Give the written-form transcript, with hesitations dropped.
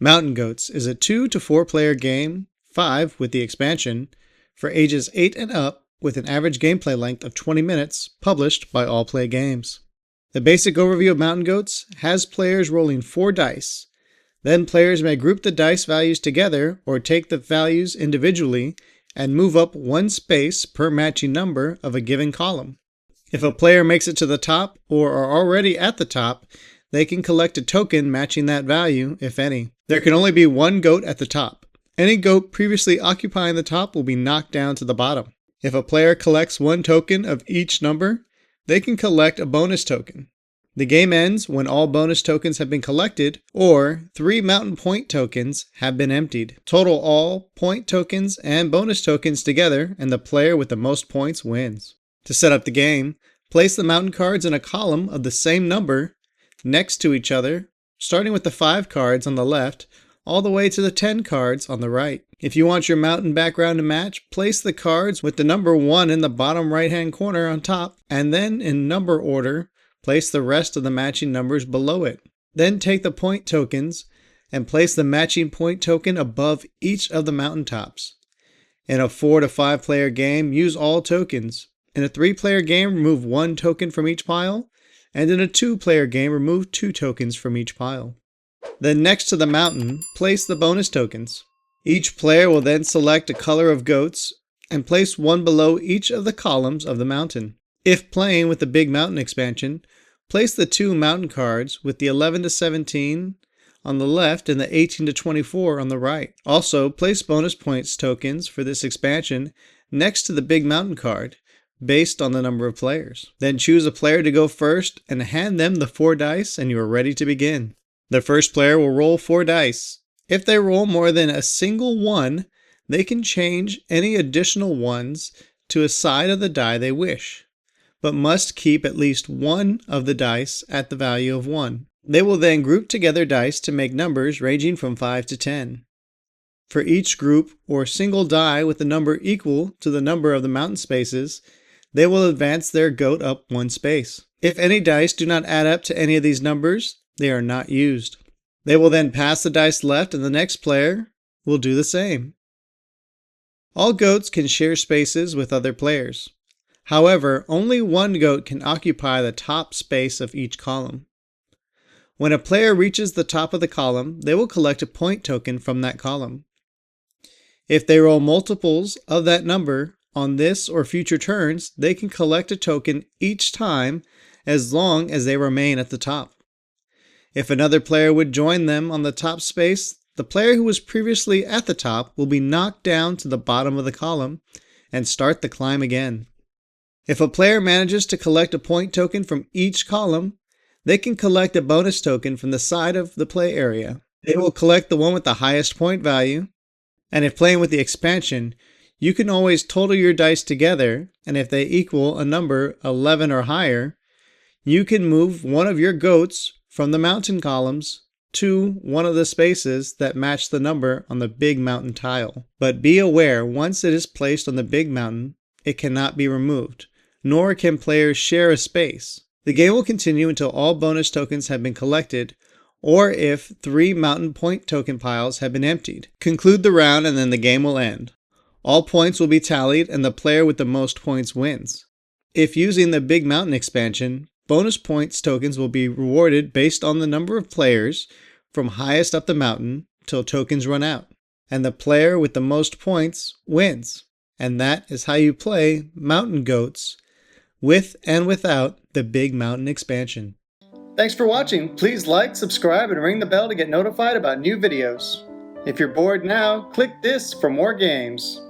Mountain Goats is a 2 to 4 player game, 5 with the expansion, for ages 8 and up with an average gameplay length of 20 minutes, published by Allplay Games. The basic overview of Mountain Goats has players rolling 4 dice. Then players may group the dice values together or take the values individually and move up 1 space per matching number of a given column. If a player makes it to the top or are already at the top, they can collect a token matching that value, if any. There can only be 1 goat at the top. Any goat previously occupying the top will be knocked down to the bottom. If a player collects 1 token of each number, they can collect a bonus token. The game ends when all bonus tokens have been collected or 3 mountain point tokens have been emptied. Total all point tokens and bonus tokens together, and the player with the most points wins. To set up the game, place the mountain cards in a column of the same number next to each other, starting with the 5 cards on the left all the way to the 10 cards on the right. If you want your mountain background to match, place the cards with the number 1 in the bottom right hand corner on top, and then in number order, place the rest of the matching numbers below it. Then take the point tokens and place the matching point token above each of the mountaintops. In a 4 to 5 player game, use all tokens. In a 3 player game, remove 1 token from each pile, and in a 2 player game, remove 2 tokens from each pile. Then next to the mountain, place the bonus tokens. Each player will then select a color of goats and place 1 below each of the columns of the mountain. If playing with the Big Mountain expansion, place the 2 mountain cards with the 11 to 17 on the left and the 18 to 24 on the right. Also, place bonus points tokens for this expansion next to the Big Mountain card, based on the number of players. Then choose a player to go first and hand them the 4 dice, and you are ready to begin. The first player will roll 4 dice. If they roll more than a single 1, they can change any additional 1s to a side of the die they wish, but must keep at least 1 of the dice at the value of 1. They will then group together dice to make numbers ranging from 5 to 10. For each group or single die with a number equal to the number of the mountain spaces, they will advance their goat up 1 space. If any dice do not add up to any of these numbers, they are not used. They will then pass the dice left, and the next player will do the same. All goats can share spaces with other players. However, only 1 goat can occupy the top space of each column. When a player reaches the top of the column, they will collect a point token from that column. If they roll multiples of that number on this or future turns, they can collect a token each time as long as they remain at the top. If another player would join them on the top space, the player who was previously at the top will be knocked down to the bottom of the column and start the climb again. If a player manages to collect a point token from each column, they can collect a bonus token from the side of the play area. They will collect the one with the highest point value, and if playing with the expansion, you can always total your dice together, and if they equal a number 11 or higher, you can move 1 of your goats from the mountain columns to one of the spaces that match the number on the Big Mountain tile. But be aware, once it is placed on the Big Mountain, it cannot be removed, nor can players share a space. The game will continue until all bonus tokens have been collected, or if 3 mountain point token piles have been emptied. Conclude the round and then the game will end. All points will be tallied and the player with the most points wins. If using the Big Mountain expansion, bonus points tokens will be rewarded based on the number of players from highest up the mountain till tokens run out, and the player with the most points wins. And that is how you play Mountain Goats with and without the Big Mountain expansion. Thanks for watching. Please like, subscribe, and ring the bell to get notified about new videos. If you're bored now, click this for more games.